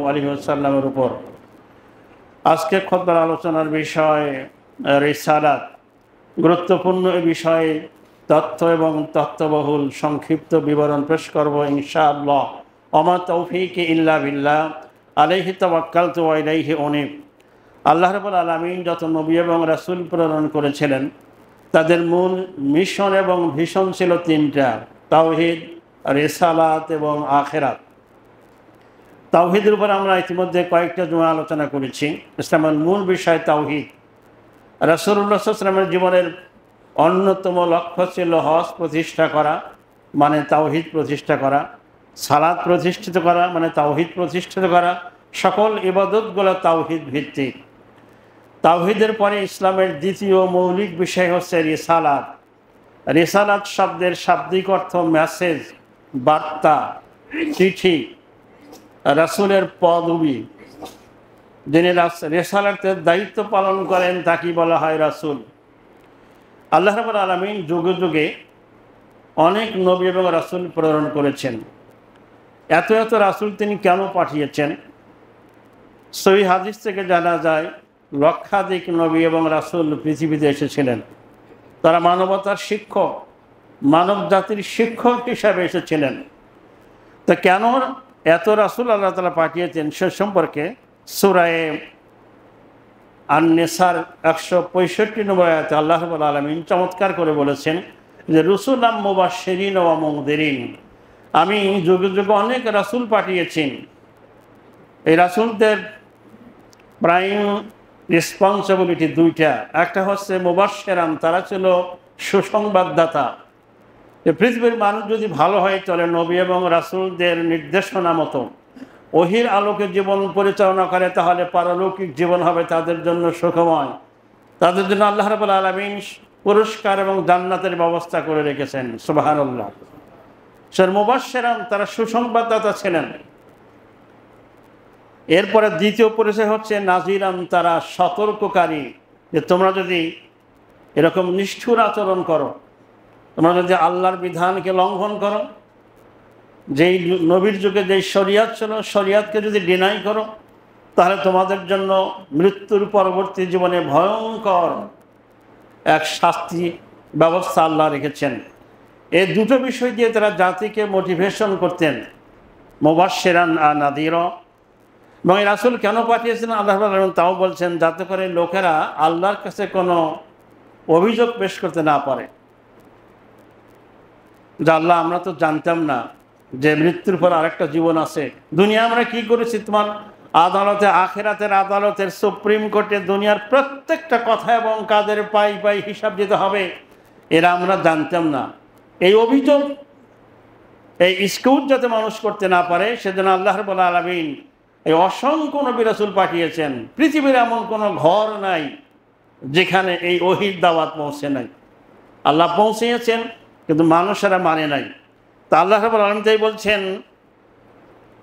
আলাইহি ওয়াসাল্লামের উপর। আজকে খুতবার আলোচনার বিষয় রিসালাত। গুরুত্বপূর্ণ এই বিষয়ে তথ্য এবং তথ্যবহুল সংক্ষিপ্ত বিবরণ পেশ করব ইনশাআল্লাহ। ওমা তৌফিক ইল্লা বিল্লাহ, আলাইহি তাওয়াক্কালতু ওয়া ইলাইহি উনীব। আল্লাহ রাব্বুল আলামিন যত নবী এবং রাসূল প্রেরণ করেছিলেন, তাদের মূল মিশন এবং ভিশন ছিল তিনটা: তাওহীদ, রিসালাত এবং আখিরাত। তাওহীদের উপর আমরা ইতিমধ্যে কয়েকটা জুমা আলোচনা করেছি। ইসলামের মূল বিষয় তাওহীদ। রাসূলুল্লাহ সাল্লাল্লাহু আলাইহি ওয়াসাল্লামের জীবনের অন্যতম লক্ষ্য ছিল হজ প্রতিষ্ঠা করা, মানে তাওহীদ প্রতিষ্ঠা করা; সালাত প্রতিষ্ঠিত করা, মানে তাওহীদ প্রতিষ্ঠিত করা; সকল ইবাদতগুলো তাওহীদ ভিত্তিক। তাওহীদের পরে ইসলামের দ্বিতীয় মৌলিক বিষয় হচ্ছে রিসালাত। রিসালাত শব্দের শাব্দিক অর্থ মেসেজ, বার্তা, চিঠি। রাসূলের পদবী। যিনি রিসালাতের দায়িত্ব পালন করেন তাকে বলা হয় রাসূল। আল্লাহ রাব্বুল আলামিন যুগে যুগে অনেক নবী এবং রাসূল প্রেরণ করেছেন। এত এত রাসূল তিনি কেন পাঠিয়েছেন? সহিহ হাদিস থেকে জানা যায়, লক্ষাধিক নবী এবং রাসূল পৃথিবীতে এসেছিলেন। তারা মানবতার শিক্ষক, মানব জাতির শিক্ষক হিসাবে এসেছিলেন। তো কেন এত রাসূল আল্লাহ তাআলা পাঠিয়েছেন সে সম্পর্কে সূরা আন-নিসার 165 নম্বর আয়াতে আল্লাহ রাব্বুল আলামিন চমৎকার করে বলেছেন যে রুসুলাম মুবাশশিরিন ওয়া মুনযিরিন, আমি যুগে যুগে অনেক রাসূল পাঠিয়েছি। এই রাসূলদের প্রাইম রেসপন্সিবিলিটি দুইটা। একটা হচ্ছে মুবাশশিরান, তারা ছিল সুসংবাদদাতা। পৃথিবীর মানুষ যদি ভালো হয় চলে, নবী এবং রাসূলদের নির্দেশনা মতো ওহির আলোকে জীবন পরিচালনা করে, তাহলে পারলৌকিক জীবন হবে তাদের জন্য সুখময়। তাদের জন্য আল্লাহ রাব্বুল আলামিন পুরস্কার এবং জান্নাতের ব্যবস্থা করে রেখেছেন। সুবহানাল্লাহ। সে মুবাশশিরান, তারা সুসংবাদদাতা ছিলেন। এরপরে দ্বিতীয় পরিচয় হচ্ছে নাজিরান, তারা সতর্ককারী, যে তোমরা যদি এরকম নিষ্ঠুর আচরণ করো, তোমরা যদি আল্লাহর বিধানকে লঙ্ঘন করো, যেই নবীর যুগে যেই শরিয়াত ছিল, শরিয়াতকে যদি ডিনাই করো, তাহলে তোমাদের জন্য মৃত্যুর পরবর্তী জীবনে ভয়ঙ্কর এক শাস্তি ব্যবস্থা আল্লাহ রেখেছেন। এই দুটো বিষয় দিয়ে তারা জাতিকে মোটিভেশন করতেন, মুবাশশিরান আর নাযীরা। এবং এই রাসূল কেন পাঠিয়েছেন আল্লাহ তাও বলছেন, যাতে করে লোকেরা আল্লাহর কাছে কোনো অভিযোগ পেশ করতে না পারে যে আল্লাহ, আমরা তো জানতাম না যে মৃত্যুর পর আরেকটা জীবন আছে। দুনিয়া আমরা কি করেছি, তোমার আদালতে, আখিরাতের আদালতের, সুপ্রিম কোর্টে দুনিয়ার প্রত্যেকটা কথা এবং কাজের পাই পাই হিসাব দিতে হবে, এরা আমরা জানতাম না। এই অভিযোগ, এই স্কুট যাতে মানুষ করতে না পারে, সেজন্য আল্লাহ রাব্বুল আলামিন এই অসংখ্য নবী রাসূল পাঠিয়েছেন। পৃথিবীর এমন কোনো ঘর নাই যেখানে এই ওহীর দাওয়াত পৌঁছে নাই। আল্লাহ পৌঁছিয়েছেন, কিন্তু মানুষেরা মানে নাই। তা আল্লাহ রাব্বুল আলামিন তাই বলছেন,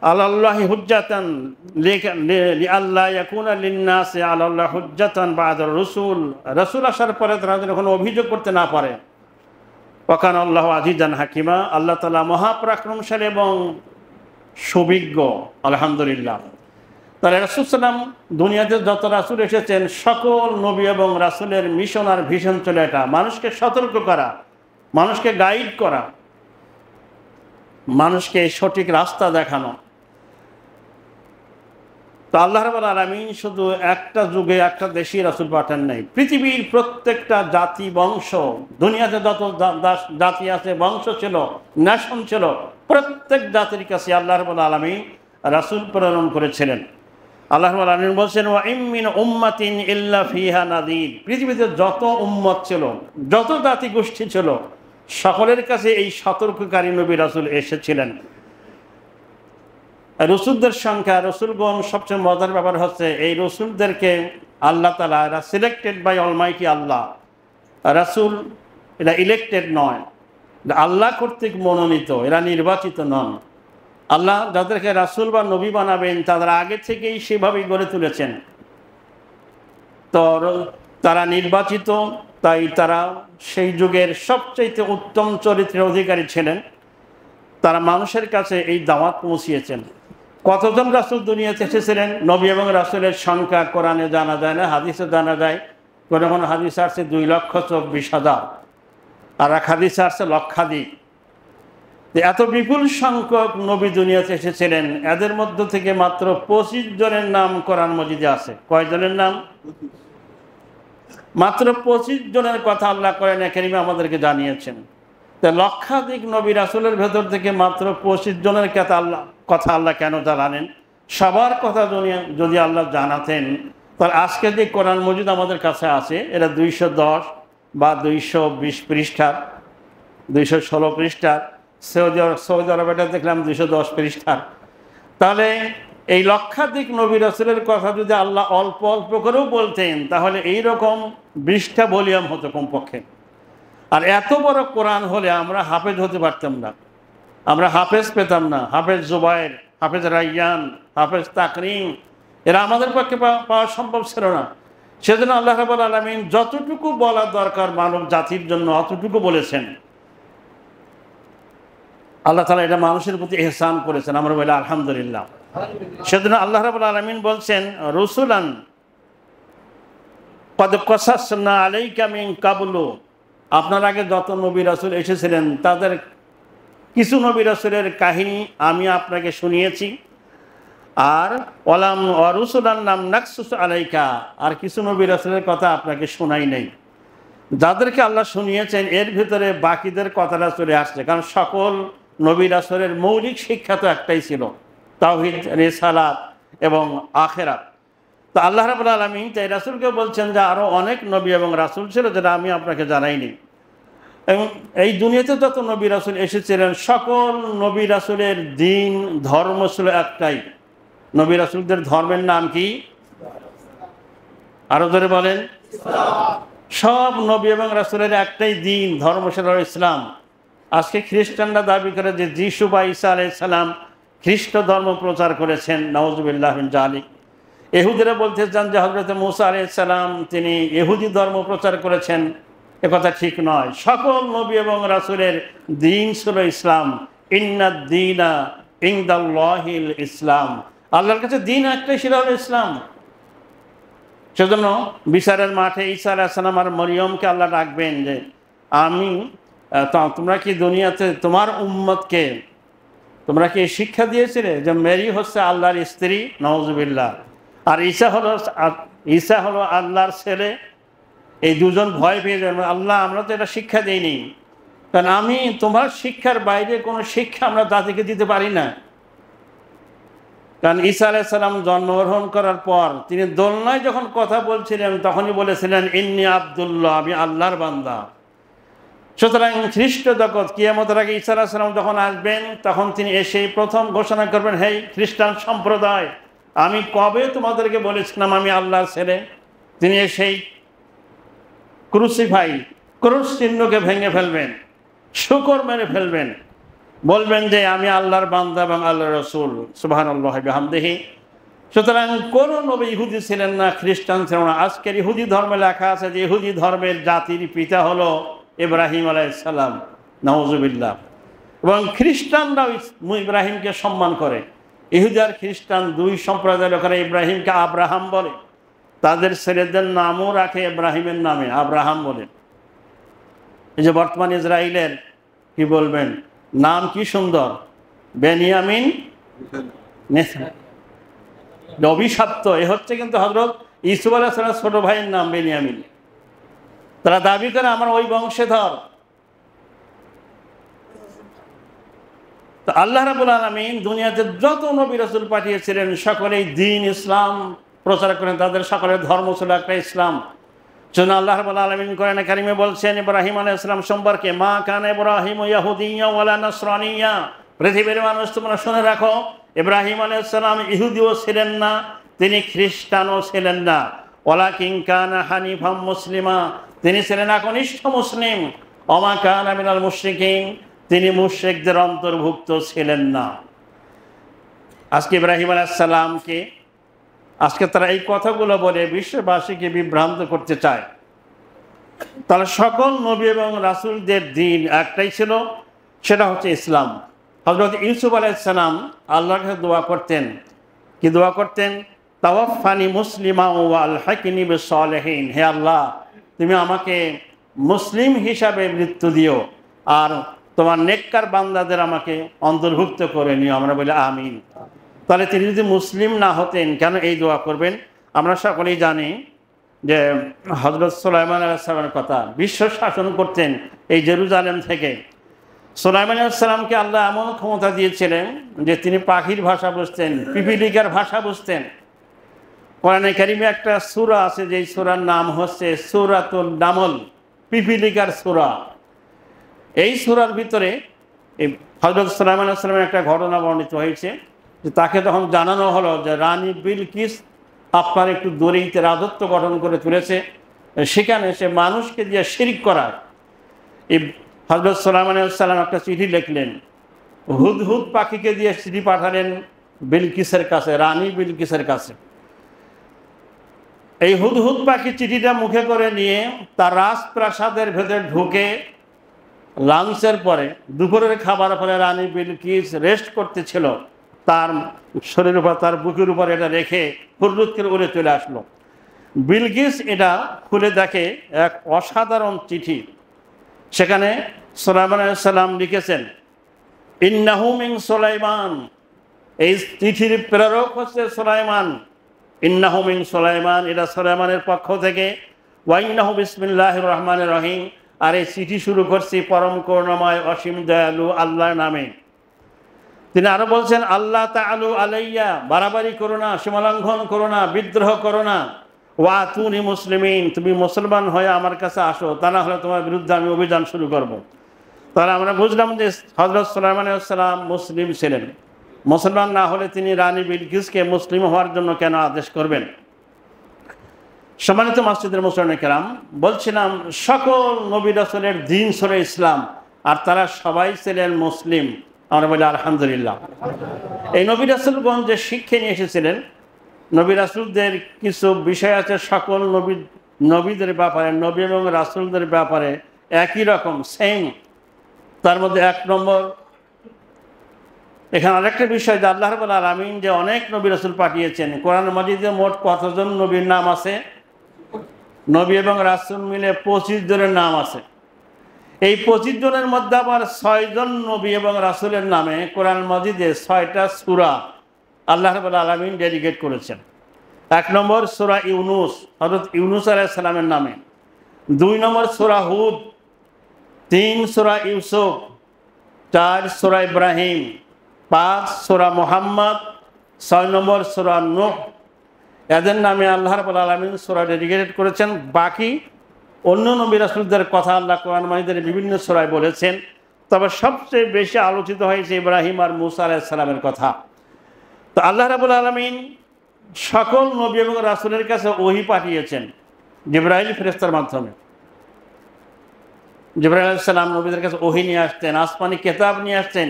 আলাল্লাহি হুজ্জাতান লিআল্লা ইয়াকুনা লিন্নাসি আলাল্লাহি হুজ্জাতান বা'দার রাসূল। রাসূল আসার পরে তারা যেন কোনো অভিযোগ করতে না পারে। ওয়া কানা আল্লাহু আজিজান হাকিমা, আল্লাহ তাআলা মহাপরাক্রমশালী এবং সুবিজ্ঞ। আলহামদুলিল্লাহ। তাহলে রাসূল সাল্লাম, দুনিয়াতে যত রাসূল এসেছেন, সকল নবী এবং রাসূলের মিশন আর ভিশন ছিল এটা: মানুষকে সতর্ক করা, মানুষকে গাইড করা, মানুষকে সঠিক রাস্তা দেখানো। তো আল্লাহ রাব্বুল আলামিন শুধু একটা যুগে একটা দেশি রাসূল পাঠান নাই, পৃথিবীর প্রত্যেকটা জাতি বংশ, দুনিয়াতে যত জাতি আছে, বংশ ছিল, নেশন ছিল, প্রত্যেক জাতির কাছে আল্লাহ রাব্বুল আলামিন রাসূল প্রেরণ করেছিলেন। আল্লাহ রাব্বুল আলামিন বলছেন, ওয়া ইম মিন উম্মাতিন ইল্লা ফিহা নাযীর। পৃথিবীতে যত উম্মত ছিল, যত জাতি গোষ্ঠী ছিল, সকলের কাছে এই সতর্ককারী নবী রাসূল এসেছিলেন। রসুলদের সংখ্যা, রসুলগণ, সবচেয়ে মজার ব্যাপার হচ্ছে এই রসুলদেরকে আল্লাহ তাআলা, এরা সিলেক্টেড বাই অলমাইটি আল্লাহ। রাসূল এরা ইলেক্টেড নয়, আল্লাহ কর্তৃক মনোনীত, এরা নির্বাচিত নন। আল্লাহ যাদেরকে রাসূল বা নবী বানাবেন তাদের আগে থেকেই সেভাবেই গড়ে তুলেছেন। তো তারা নির্বাচিত, তাই তারা সেই যুগের সবচেয়ে উত্তম চরিত্রের অধিকারী ছিলেন। তারা মানুষের কাছে এই দাওয়াত পৌঁছিয়েছেন। কতজন রাসূল দুনিয়াতে এসেছিলেন? নবী এবং রাসূলের সংখ্যা কোরআনে জানা যায় না, হাদিসে জানা যায়। কোনো কোনো হাদিসে আসছে 2,24,000, আর এক হাদিসে আসছে লক্ষাধিক। এত বিপুল সংখ্যক নবী দুনিয়াতে এসেছিলেন, এদের মধ্য থেকে মাত্র 25 জনের নাম কোরআন মজিদে আছে। কয়জনের নাম? মাত্র 25 জনের কথা আল্লাহ কোরআনে কারীমে আমাদেরকে জানিয়েছেন। তো লক্ষাধিক নবী রাসূলের ভেতর থেকে মাত্র 25 জনের কথা আল্লাহ কেন জানালেন? সবার কথা যদি আল্লাহ জানাতেন, তাহলে আজকে যে কোরআন মজিদ আমাদের কাছে আছে, এটা 210 বা 220 পৃষ্ঠার, 216 পৃষ্ঠার। সৌদি আরবেটা দেখলাম 210 পৃষ্ঠার। তাহলে এই লক্ষাধিক নবী রাসূলের কথা যদি আল্লাহ অল্প অল্প করেও বলতেন, তাহলে এইরকম 20টা ভলিউম হতো কমপক্ষে। আর এত বড় কোরআন হলে আমরা হাফেজ হতে পারতাম না, আমরা হাফেজ পেতাম না। হাফেজ জুবায়ের, হাফেজ রাইয়ান, হাফেজ তাকরিম, এরা আমাদের পক্ষে পাওয়া সম্ভব ছিল না। সেজন্য আল্লাহ রাব্বুল আলামিন যতটুকু বলা দরকার মানব জাতির জন্য অতটুকু বলেছেন। আল্লাহ তাআলা এটা মানুষের প্রতি ইহসান করেছেন, আমরা বলি আলহামদুলিল্লাহ। সেজন্য আল্লাহ রাব্বুল আলামিন বলছেন, রুসুলান ক্বাদ কাসাসনা আলাইকা মিন কাবলু, আপনার আগে যত নবী রাসূল এসেছিলেন তাদের কিছু নবী রাসূলের কাহিনী আমি আপনাকে শুনিয়েছি। আর ওয়ালাম ওয়া রুসুলান লাম নাকসুস আলাইকা, আর কিছু নবী রাসূলের কথা আপনাকে শোনাই নাই। যাদেরকে আল্লাহ শুনিয়েছেন এর ভিতরে বাকিদের কথাটা চলে আসছে, কারণ সকল নবী রাসূলের মৌলিক শিক্ষা তো একটাই ছিল, তাওহীদ, রিসালাত এবং আখিরাত। তো আল্লাহ রাব্বুল আলামিন তাই রাসূলকে বলছেন যে আরও অনেক নবী এবং রাসূল ছিল যেটা আমি আপনাকে জানাইনি। এবং এই দুনিয়াতে যত নবী রাসূল এসেছিলেন সকল নবী রাসূলের দিন ধর্ম ছিল একটাই। নবী রাসূলদের ধর্মের নাম কি? আরো জোরে বলেন। সব নবী এবং রাসূলের একটাই দিন ধর্ম ছিল ইসলাম। আজকে খ্রিস্টানরা দাবি করে যে যিশু বা ঈসা আলাইহিস সালাম খ্রিস্ট ধর্ম প্রচার করেছেন, নাউযুবিল্লাহ মিন যালিক। ইহুদিরা বলতে চান যে হযরত মূসা আলাইহিস সালাম তিনি ইহুদি ধর্ম প্রচার করেছেন, একথা ঠিক নয়। সকল নবী এবং রাসূলের দিন ছিল ইসলাম। ইন্নাদ দীনা ইনদাল্লাহিল ইসলাম, আল্লাহর কাছে দিন একটাই ছিল ইসলাম। সেজন্য বিচারের মাঠে ঈসা আলাইহিস সালাম আর মরিয়মকে আল্লাহ ডাকবেন যে আমি তোমরা কি দুনিয়াতে তোমার উম্মতকে তোমরা কি শিক্ষা দিয়েছিলে যে মেরি হচ্ছে আল্লাহর স্ত্রী, নাউযুবিল্লাহ, আর ঈসা হলো আল্লাহর ছেলে। এই দুজন ভয় পেয়ে যাবেন, আল্লাহ আমরা তো এটা শিক্ষা দেইনি, কারণ আমি তোমার শিক্ষার বাইরে কোনো শিক্ষা আমরা জাতিকে দিতে পারি না। কারণ ঈসা আলাইহিস সালাম জন্মগ্রহণ করার পর তিনি দোলনায় যখন কথা বলছিলেন তখনই বলেছিলেন ইন্নী আব্দুল্লাহ, আমি আল্লাহর বান্দা। সুতরাং খ্রিস্ট জগৎ কিয়ামতের আগে ঈসা আলাইহিস সালাম যখন আসবেন তখন তিনি এসেই প্রথম ঘোষণা করবেন, হেই খ্রিস্টান সম্প্রদায়, আমি কবে তোমাদেরকে বলেছিলাম আমি আল্লাহর ছেলে। তিনি এসেই ক্রুশ চিহ্নকে ভেঙে ফেলবেন, শুকর মেরে ফেলবেন, বলবেন যে আমি আল্লাহর বান্দা এবং আল্লাহর রাসূল, সুবহানাল্লাহি ওয়া বিহামদিহি। সুতরাং কোন নবী ইহুদি ছিলেন না, খ্রিস্টান ছিলেন না। আজকের ইহুদি ধর্মে লেখা আছে যে ইহুদি ধর্মের জাতির পিতা হলো ইব্রাহিম আলাইহিস সালাম, নাউযুবিল্লাহ। এবং খ্রিস্টানরাও ইব্রাহিমকে সম্মান করে। ইহুদি আর খ্রিস্টান দুই সম্প্রদায়ের লোকেরা ইব্রাহিমকে আব্রাহাম বলে, তাদের ছেলেদের নামও রাখে ইব্রাহিমের নামে, আব্রাহাম বলে। এই যে বর্তমান ইসরায়েলের কি বলবেন নাম, কি সুন্দর, বেনিয়ামিন অভিশপ্ত। এ হচ্ছে কিন্তু হযরত ইউসুফ আলাইহিস সালামের ছোট ভাইয়ের নাম বেনিয়ামিন। তারা দাবি করে আমার ওই বংশধর। তো আল্লাহ রাব্বুল আলামিন দুনিয়াতে যত নবী রাসূল পাঠিয়েছিলেন সকলেই দ্বীন ইসলাম প্রচার করেন, তাদের সকলের ধর্ম ছিল একটা ইসলাম। জন্য আল্লাহ রাব্বুল আলামিন কোরআনে কারিমে বলছেন ইব্রাহিম আলাইহিস সালাম সম্পর্কে, মা কানা ইব্রাহিম ইয়াহুদিয়্যা ওয়ালা নাসরানিয়্যা, পৃথিবীর মানুষ তোমরা শুনে রাখো, ইব্রাহিম আলাইহিস সালাম ইহুদিও ছিলেন না, তিনি খ্রিস্টানও ছিলেন না। ওয়ালাকিন কানা হানিফাম মুসলিমা, তিনি ছিলেন একনিষ্ঠ মুসলিম। ওমা কানা মিনাল মুশরিকিন, তিনি মুশরিকদের অন্তর্ভুক্ত ছিলেন না। আজকে ইব্রাহিম আলাইহিস সালামকে আজকে তারা এই কথাগুলো বলে বিশ্ববাসীকে বিভ্রান্ত করতে চায়। তাহলে সকল নবী এবং রাসূলদের দিন একটাই ছিল, সেটা হচ্ছে ইসলাম। হযরত ইউসুফ আলাইহিস সালাম আল্লাহর কাছে দোয়া করতেন, কি দোয়া করতেন? তাওয়াফানি মুসলিমা ওয়া আলহাকিনি বিস-সালিহিন। হে আল্লাহ, তুমি আমাকে মুসলিম হিসাবে মৃত্যু দিও, আর তোমার নেককার বান্দাদের আমাকে অন্তর্ভুক্ত করে নিও। আমরা বলি আমিন। তাহলে তিনি যদি মুসলিম না হতেন কেন এই দোয়া করবেন? আমরা সকলেই জানি যে হযরত সুলাইমান আলাইহিস সালামের কথা, বিশ্ব শাসন করতেন এই জেরুজালেম থেকে। সুলাইমান আলাইহিস সালামকে আল্লাহ এমন ক্ষমতা দিয়েছিলেন যে তিনি পাখির ভাষা বুঝতেন, পিপিলিকার ভাষা বুঝতেন। কোরআনে কারিমে একটা সূরা আছে, যেই সূরার নাম হচ্ছে সূরাতুন নামল, পিপিলিকার সূরা। এই সূরার ভিতরে এই হযরত সুলাইমান আলাইহিস সালামের একটা ঘটনা বর্ণিত হয়েছে যে তাকে তখন জানানো হলো যে রানী বিলকিস আপনার একটু দরিদ্র রাজত্ব গঠন করে তুলেছে, সেখানে সে মানুষকে দিয়ে শিরক করায়। এই হযরত সুলাইমান আলাইহিস সালাম একটা চিঠি লিখলেন, হুদহুদ পাখিকে দিয়ে চিঠি পাঠালেন বিলকিসের কাছে, রানী বিলকিসের কাছে। এই হুদহুদ পাখি চিঠিটা মুখে করে নিয়ে তার রাজপ্রাসাদের ভেতরে ঢুকে লাঞ্চের পরে, দুপুরের খাবার পরে রানী বিলকিস রেস্ট করতেছিল, তার শরীরের উপর, তার বুকের উপর এটা রেখে হুরলুদ করে উড়ে চলে আসলো। বিলকিস এটা খুলে দেখে এক অসাধারণ চিঠি। সেখানে সুলাইমান আলাইহিস সালাম লিখেছেন, ইন্নাহু মিন সুলাইমান, এই চিঠির প্রেরক হচ্ছে সুলাইমান। ইন্নাহু মিন সুলাইমান, এটা সুলাইমানের পক্ষ থেকে। ওয়া ইন্নাহু বিসমিল্লাহির রহমানির রহিম, আর এই চিঠি শুরু করছি পরম করুণাময় অসীম দয়ালু আল্লাহর নামে। তিনি আরো বলছেন, আল্লাহ তাআলু আলাইয়া, বাড়াবাড়ি করো না, সীমালঙ্ঘন করো না, বিদ্রোহ করো না। ওয়া আতুনি মুসলিমিন, তুমি মুসলমান হয়ে আমার কাছে আসো, তা না হলে তোমার বিরুদ্ধে আমি অভিযান শুরু করব। তাহলে আমরা বুঝলাম যে হযরত সুলাইমান আলাইহিস সালাম মুসলিম ছিলেন। মুসলমান না হলে তিনি রানী বিলকিসকে মুসলিম হওয়ার জন্য কেন আদেশ করবেন? সম্মানিত মসজিদের মুসলিম কেরাম, বলছিলাম সকল নবী রাসূলের দ্বীন ছিল ইসলাম, আর তারা সবাই ছিলেন মুসলিম। আমরা বলি আলহামদুলিল্লাহ। এই নবী রাসূলগণ যে শিক্ষা নিয়ে এসেছিলেন, নবী রাসূলদের কিছু বিষয় আছে সকল নবীদের ব্যাপারে, নবী এবং রাসূলদের ব্যাপারে একই রকম, সেম। তার মধ্যে এক নম্বর, এখানে আরেকটা বিষয় যে আল্লাহ রাব্বুল আলামিন যে অনেক নবী রাসূল পাঠিয়েছেন। কোরআন মাজিদে মোট কতজন নবীর নাম আছে? নবী এবং রাসূল মিলে 25 জনের নাম আছে। এই 25 জনের মধ্যে আবার 6 জন নবী এবং রাসূলের নামে কোরআন মাজিদে 6টা সূরা আল্লাহ রাব্বুল আলামিন ডেডিকেট করেছেন। এক নম্বর সূরা ইউনুস, হযরত ইউনুস আলাইহিস সালামের নামে। 2 নম্বর সূরা হুদ, 3 সূরা ইউসুফ, 4 সূরা ইব্রাহিম, 5 সূরা মুহাম্মদ, 6 নম্বর সূরা নূহ। এদের নামে আল্লাহ রাব্বুল আলামিন সূরা ডেডিকেটেড করেছেন। বাকি অন্য নবী রাসূলদের কথা আল্লাহ কোরআন মাজিদের বিভিন্ন সূরায় বলেছেন, তবে সবচেয়ে বেশি আলোচিত হয়েছে ইব্রাহিম আর মূসা আলাইহিস সালামের কথা। তো আল্লাহ রাব্বুল আলামিন সকল নবী এবং রাসূলের কাছে ওহী পাঠিয়েছেন জিবরাইল ফেরেশতার মাধ্যমে। জিবরাইল আলাইহিস সালাম নবীদের কাছে ওহী নিয়ে আসতেন, আসমানি কিতাব নিয়ে আসতেন,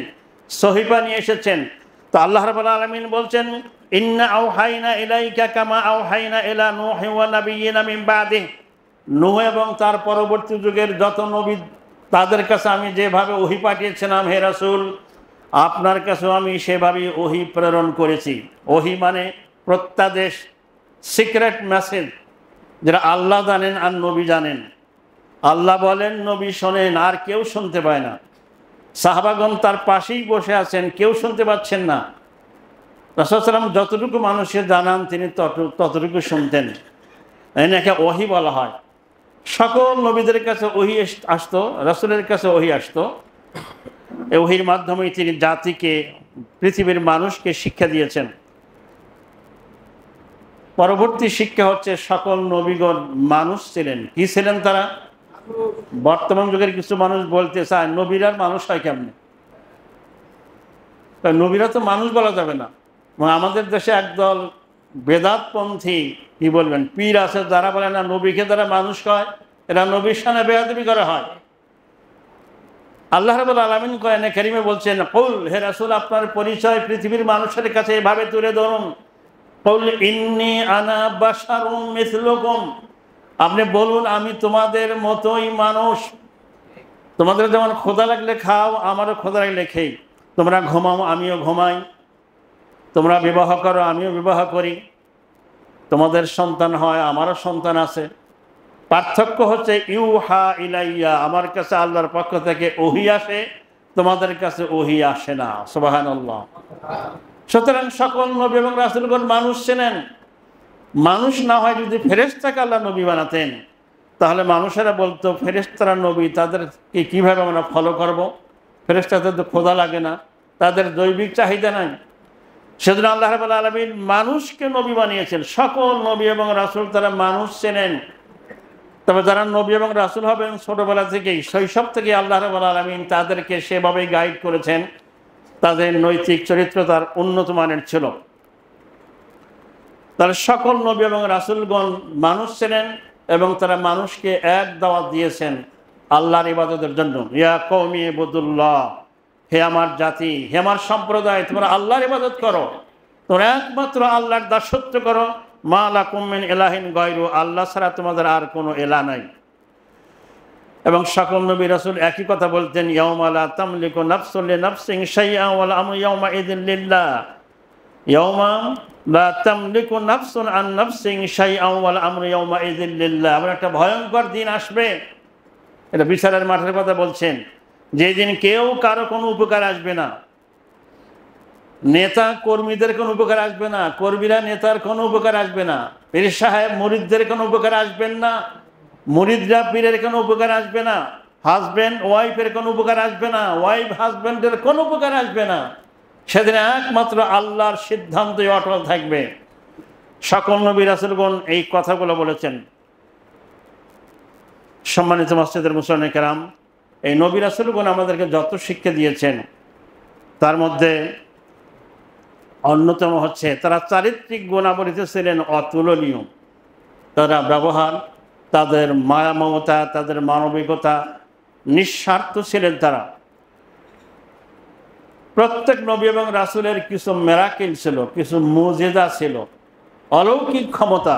সহিফা নিয়ে এসেছেন। তো আল্লাহ রাব্বুল আলামিন বলছেন, ইন্না আওহাইনা ইলাইকা কামা আওহাইনা ইলা নূহি ওয়া নাবিয়িনা মিন বাদিহি, নূহ এবং তার পরবর্তী যুগের যত নবী, তাদের কাছে আমি যেভাবে ওহী পাঠিয়েছিলাম, হে রাসূল আপনার কাছেও আমি সেভাবেই ওহী প্রেরণ করেছি। ওহী মানে প্রত্যাদেশ, সিক্রেট মেসেজ, যেটা আল্লাহ জানেন আর নবী জানেন। আল্লাহ বলেন, নবী শোনেন, আর কেউ শুনতে পায় না। সাহাবাগণ তার পাশেই বসে আছেন, কেউ শুনতে পাচ্ছেন না। রাসূল সাল্লাল্লাহু আলাইহি ওয়াসাল্লাম যতটুকু মানুষকে জানান তিনি ততটুকু শুনতেন। এনাকে ওহী বলা হয়। সকল নবীদের কাছে ওহী আসতো, রাসূলের কাছে ওহী আসতো। এই ওহীর মাধ্যমেই তিনি জাতিকে, পৃথিবীর মানুষকে শিক্ষা দিয়েছেন। পরবর্তী শিক্ষা হচ্ছে সকল নবীগণ মানুষ ছিলেন। কি ছিলেন তারা? বর্তমান যুগের কিছু মানুষ বলতে চায় নবীরা মানুষ হয় কেমনে? নবীরা তো মানুষ বলা যাবে না। আমাদের দেশে একদল বেদাতপন্থী, কি বলবেন, পীর আছে, যারা বলে না নবীকে যারা মানুষ হয় এরা নবীর সামনে বেয়াদবি করা হয়। আল্লাহ রাব্বুল আলামিন কোরআনে কারীমে বলছেন, কুল, হে রাসূল আপনার পরিচয় পৃথিবীর মানুষের কাছে এভাবে তুলে ধরুন, কুল ইন্নী আনা বাশারুম মিসলুকুম, আপনি বলুন আমি তোমাদের মতোই মানুষ। তোমাদের যেমন ক্ষুধা লাগলে খাও, আমারও ক্ষুধা লাগলে খেই। তোমরা ঘুমাও আমিও ঘুমাই, তোমরা বিবাহ করো আমিও বিবাহ করি, তোমাদের সন্তান হয় আমারও সন্তান আছে। পার্থক্য হচ্ছে ইউহা ইলাইয়া, আমার কাছে আল্লাহর পক্ষ থেকে ওহী আসে, তোমাদের কাছে ওহী আসে না। সুবহানাল্লাহ। সুতরাং সকল নবী এবং রাসূলগণ মানুষ ছিলেন। মানুষ না হয় যদি ফেরেশতাকে আল্লাহ নবী বানাতেন, তাহলে মানুষেরা বলতো ফেরেশতারা নবী, তাদেরকে কীভাবে আমরা ফলো করব? ফেরেশতাদের তো খোদা লাগে না, তাদের দৈবিক চাহিদা নাই। সেজন্য আল্লাহ রাব্বুল আলামিন মানুষকে নবী বানিয়েছেন। সকল নবী এবং রাসূল তারা মানুষ ছিলেন। তবে যারা নবী এবং রাসূল হবেন ছোটবেলা থেকেই, শৈশব থেকে আল্লাহ রাব্বুল আলামিন তাদেরকে সেভাবেই গাইড করেছেন। তাদের নৈতিক চরিত্র তার উন্নত মানের ছিল। তারা সকল নবী এবং রাসূলগণ মানুষ ছিলেন এবং তারা মানুষকে এক দাওয়াত দিয়েছেন আল্লাহর ইবাদতের জন্য। ইয়া কওমি ইবুদুল্লাহ, হে আমার জাতি, হে আমার সম্প্রদায়, তোমরা আল্লাহর ইবাদত করো, তোমরা একমাত্র আল্লাহর দাসত্ব করো। মা লাকুম মিন ইলাহিন গায়রু, আল্লাহ ছাড়া তোমাদের আর কোনো ইলাহ নাই। এবং সকল নবী রাসূল একই কথা বলতেন, ইয়াউমা লা তামলিকু নাফসুন লিনাফসিন শাইআন ওয়াল আমরু ইয়াউমা ইযিন লিল্লাহ। ইয়াউমা লা তামলিকু নাফসুন আন নাফসিন শাইআন ওয়াল আমরু ইয়াউমা ইযিন লিল্লাহ। এমন একটা ভয়ঙ্কর দিন আসবে, এটা বিচারের মাঠের কথা বলছেন, যেদিন কেউ কারো কোনো উপকার আসবে না। নেতা কর্মীদের কোনো উপকার আসবে না, কর্মীরা নেতার কোনো উপকার আসবে না, পীর সাহেব মুরিদদের কোনো উপকার আসবেন না, মুরিদরা পীরের কোনো উপকার আসবে না, হাজব্যান্ড ওয়াইফের কোনো উপকার আসবে না, ওয়াইফ হাজব্যান্ডের কোনো উপকার আসবে না। সেদিন একমাত্র আল্লাহর সিদ্ধান্তই অটল থাকবে। সকল নবী রাসূলগণ এই কথাগুলো বলেছেন। সম্মানিত মসজিদের মুসল্লিন কেরাম, এই নবী রাসূলগণ আমাদেরকে যত শিক্ষা দিয়েছেন তার মধ্যে অন্যতম হচ্ছে তারা চারিত্রিক গুণাবলীতে ছিলেন অতুলনীয়। তারা ব্যবহার, তাদের মায়া মমতা, তাদের মানবিকতা, নিঃস্বার্থ ছিলেন তারা। প্রত্যেক নবী এবং রাসূলের কিছু মিরাকেল ছিল, কিছু মুজিজা ছিল, অলৌকিক ক্ষমতা।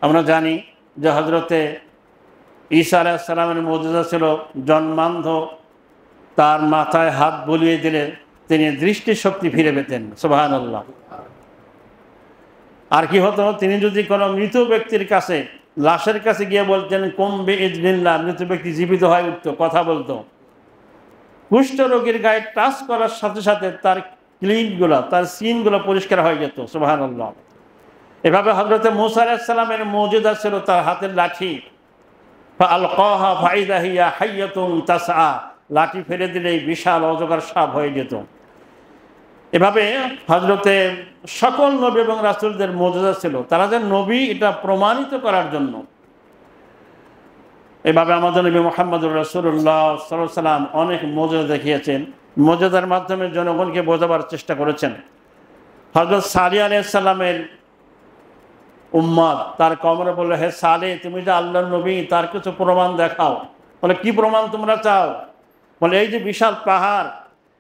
আমরা জানি যে হযরতে ঈসা আলাইহিস সালামের মুজিজা ছিল জন্মান্ধ, তার মাথায় হাত বুলিয়ে দিলে তিনি দৃষ্টিশক্তি ফিরে পেতেন। সুবহানাল্লাহ। আর কি হতো, তিনি যদি কোনো মৃত ব্যক্তির কাছে, লাশের কাছে গিয়ে বলতেন কুম বিইذনিল্লাহ, মৃত ব্যক্তি জীবিত হয়ে উঠত, কথা বলতো। কুষ্ঠ রোগীর গায়ে টাচ করার সাথে সাথে তার ক্লিনগুলো, তার সিনগুলো পরিষ্কার হয়ে যেত। সুবহানাল্লাহ। এভাবে হযরতে মূসা আলাইহিস সালামের মুজিজা ছিল তার হাতের লাঠি, ফাআলকাহা ফাইযা হিয়া হাইয়াতুন তাসআ, লাঠি ফেলে দিলেই বিশাল অজগর সাপ হয়ে যেত। এভাবে হযরতে সকল নবী এবং রাসূলদের মুজিজা ছিল, তারা যে নবী এটা প্রমাণিত করার জন্য। এভাবে আমাদের নবী মুহাম্মদুর রাসূলুল্লাহ সাল্লাল্লাহু আলাইহি ওয়াসাল্লাম অনেক মুজিজা দেখিয়েছেন, মুজিজার মাধ্যমে জনগণকে বোঝাবার চেষ্টা করেছেন। হযরত সালেহ আলাইহিস সালামের উম্মত তার কওমরা বলল, হে সালেহ, তুমি যে আল্লাহর নবী, তার কিছু প্রমাণ দেখাও। বলে, কি প্রমাণ তোমরা চাও? বলে, এই যে বিশাল পাহাড়,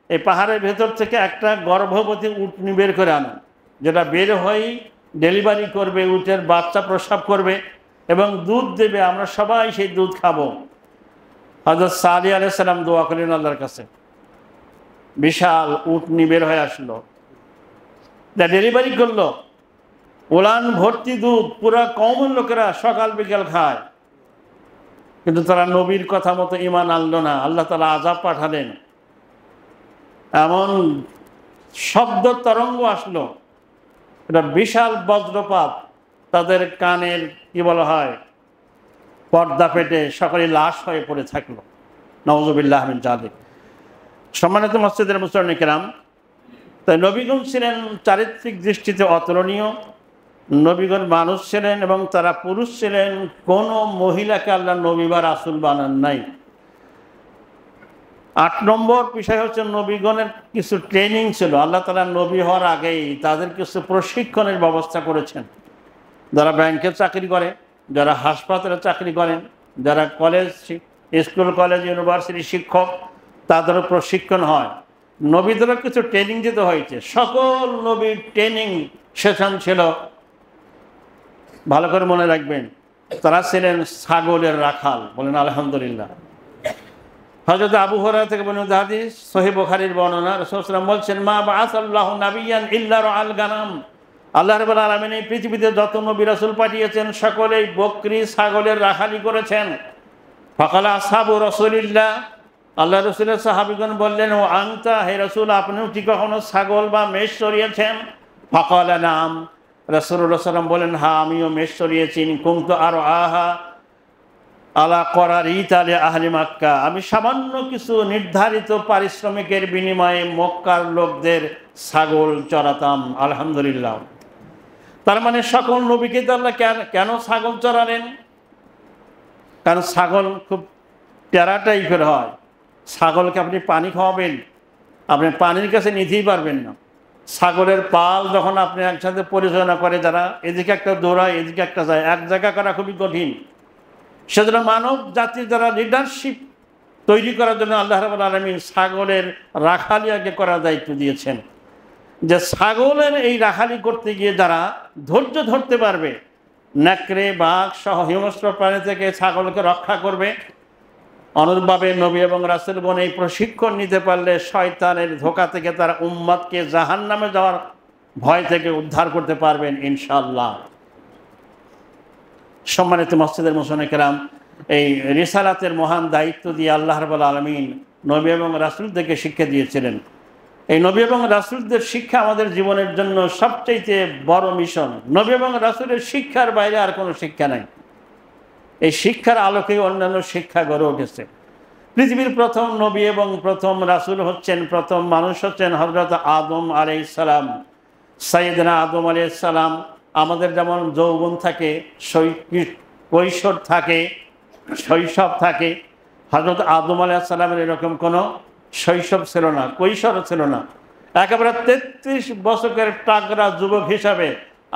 এই পাহাড়ের ভেতর থেকে একটা গর্ভবতী উটনি বের করে আনো, যেটা বের হয়ে ডেলিভারি করবে, উটের বাচ্চা প্রসব করবে এবং দুধ দেবে, আমরা সবাই সেই দুধ খাবো। হযরত সালেহ আলাইহিস সালাম দোয়া করলেন আল্লাহর কাছে, বিশাল উটনি বের হয়ে আসলো, ডেলিভারি করলো, উলান ভর্তি দুধ, পুরা কওমের লোকেরা সকাল বিকেল খায়। কিন্তু তারা নবীর কথা মতো ঈমান আনলো না। আল্লাহ তাআলা আযাব পাঠালেন, এমন শব্দ তরঙ্গ আসলো, এটা বিশাল বজ্রপাত, তাদের কানের কি বলা হয় পর্দা ফেটে সকলে লাশ হয়ে পড়ে থাকলো। নাউযুবিল্লাহ মিন যালিক। সম্মানিত মসজিদের মুসল্লিন কিরাম, তাই নবীগণ ছিলেন চারিত্রিক দৃষ্টিতে অতুলনীয়। নবীগণ মানুষ ছিলেন এবং তারা পুরুষ ছিলেন। কোনো মহিলাকে আল্লাহ নবী বা রাসূল বানান নাই। ৮ নম্বর বিষয় হচ্ছে নবীগণের কিছু ট্রেনিং ছিল। আল্লাহ তাআলা নবী হওয়ার আগেই তাদের কিছু প্রশিক্ষণের ব্যবস্থা করেছেন। যারা ব্যাংকে চাকরি করে, যারা হাসপাতালে চাকরি করেন, যারা কলেজ, স্কুল, কলেজ, ইউনিভার্সিটি শিক্ষক, তাদেরও প্রশিক্ষণ হয়। নবীদেরও কিছু ট্রেনিং দিতে হয়েছে। সকল নবীর ট্রেনিং সেশন ছিল, ভালো করে মনে রাখবেন, তারা ছিলেন ছাগলের রাখাল। বলেন আলহামদুলিল্লাহ। হযরত আবু হুরায়রা থেকে বর্ণিত হাদিস, সহিহ বুখারীর বর্ণনা, রাসূল সাল্লাল্লাহু আলাইহি ওয়াসাল্লাম বলছেন, মা বাআসাল্লাহু নাবিয়্যান ইল্লা রাআল গানাম। আল্লাহ রাব্বুল আলামিন এই পৃথিবীতে যত নবী রাসূল পাঠিয়েছেন সকলেই বকরি ছাগলের রাখালি করেছেন। ফাকালা আসহাবু রাসূলিল্লাহ, আল্লাহ রাসূলের সাহাবীগণ বললেন, ও আনতা, হে রাসূল আপনিও কি কখনো ছাগল বা মেষ চড়িয়েছেন? ফাকালা নাম, রাসূলুল্লাহ সাল্লাল্লাহু আলাইহি ওয়াসাল্লাম বলেন, হ্যাঁ আমিও মেষ চড়িয়েছি। কুনতু আরো আহা আলা করারিত আলে আহলি মক্কা, আমি সামান্য কিছু নির্ধারিত পারিশ্রমিকের বিনিময়ে মক্কার লোকদের ছাগল চড়াতাম। আলহামদুলিল্লাহ। তার মানে সকল নবীকে তো আল্লাহ কেন ছাগল চড়ালেন? কারণ ছাগল খুব টেরা টাইপের হয়। ছাগলকে আপনি পানি খাওয়াবেন, আপনি পানির কাছে নিতেই পারবেন না। ছাগলের পাল যখন আপনি একসাথে পরিচালনা করে, যারা এদিকে একটা দৌড়ায় এদিকে একটা যায়, এক জায়গা করা খুবই কঠিন। সেজন্য মানব জাতির যারা লিডারশিপ তৈরি করার জন্য আল্লাহ রাব্বুল আলামিন ছাগলের রাখালি আগে করার দায়িত্ব দিয়েছেন। যে ছাগলের এই রাখালি করতে গিয়ে যারা ধৈর্য ধরতে পারবে, নেকড়ে বাঘ সহ হিংস্র প্রাণী থেকে ছাগলকে রক্ষা করবে, অনুরূপভাবে নবী এবং রাসূলগণ এই প্রশিক্ষণ নিতে পারলে শয়তানের ধোঁকা থেকে তারা উম্মতকে জাহান্নামে যাওয়ার ভয় থেকে উদ্ধার করতে পারবেন ইনশাআল্লাহ। সম্মানিত মসজিদের মুসলিম কেরাম, এই রিসালাতের মহান দায়িত্ব দিয়ে আল্লাহ রাব্বুল আলামিন নবী এবং রাসূলদেরকে শিক্ষা দিয়েছিলেন। এই নবী এবং রাসূলদের শিক্ষা আমাদের জীবনের জন্য সবচেয়ে বড় মিশন। নবী এবং রাসূলের শিক্ষার বাইরে আর কোনো শিক্ষা নাই। এই শিক্ষার আলোকেই অন্যান্য শিক্ষা গড়ে উঠেছে। পৃথিবীর প্রথম নবী এবং প্রথম রাসূল হচ্ছেন, প্রথম মানুষ হচ্ছেন হযরত আদম আলাইহিস সালাম। সাইয়েদনা আদম আলাইহিস সালাম, আমাদের যেমন যৌবন থাকে, কৈশোর থাকে, শৈশব থাকে, হযরত আদম আলাইহিস সালামের এরকম কোনো শৈশব ছিল না, কৈশোরও ছিল না। একেবারে 33 বছরের টাগরা যুবক হিসাবে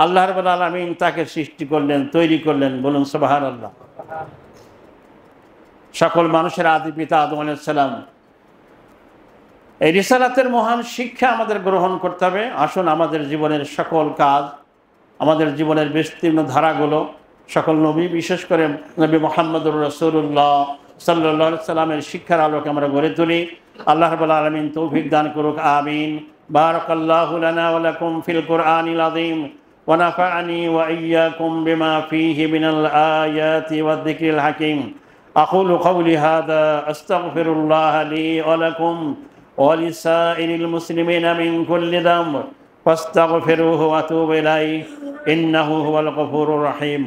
আল্লাহ রাব্বুল আলামিন তাকে সৃষ্টি করলেন, তৈরি করলেন। বলুন সুবহানাল্লাহ। সকল মানুষের আদি পিতা আদম আলাইহিস সালাম। এই রিসালাতের মহান শিক্ষা আমাদের গ্রহণ করতে হবে। আসুন আমাদের জীবনের সকল কাজ, আমাদের জীবনের বিস্তীর্ণ ধারাগুলো সকল নবী, বিশেষ করে নবী মুহাম্মদুর রাসূলুল্লাহ সাল্লাল্লাহু আলাইহি সাল্লামের শিক্ষার আলোকে আমরা গড়ে তুলি। আল্লাহ রাব্বুল আলামিন তৌফিক দান করুক, আমিন। বারাকাল্লাহু লানা ওয়া লাকুম ফিল কুরআনিল আযীম ওয়া নাফা'নি ওয়া ইয়্যাকুম বিমা ফীহি মিনাল আয়াতি ওয়াদ যিকরিল হাকীম। আকুলু কওলি হাযা আস্তাগফিরুল্লাহ লি ওয়া লাকুম ওয়া লিসাইরিল মুসলিমিনা মিন কুল্লি যামব ফাস্তাগফিরুহু ওয়া তুবু ইলাইহি ইন্নাহু হুয়াল গফুরুর রহিম।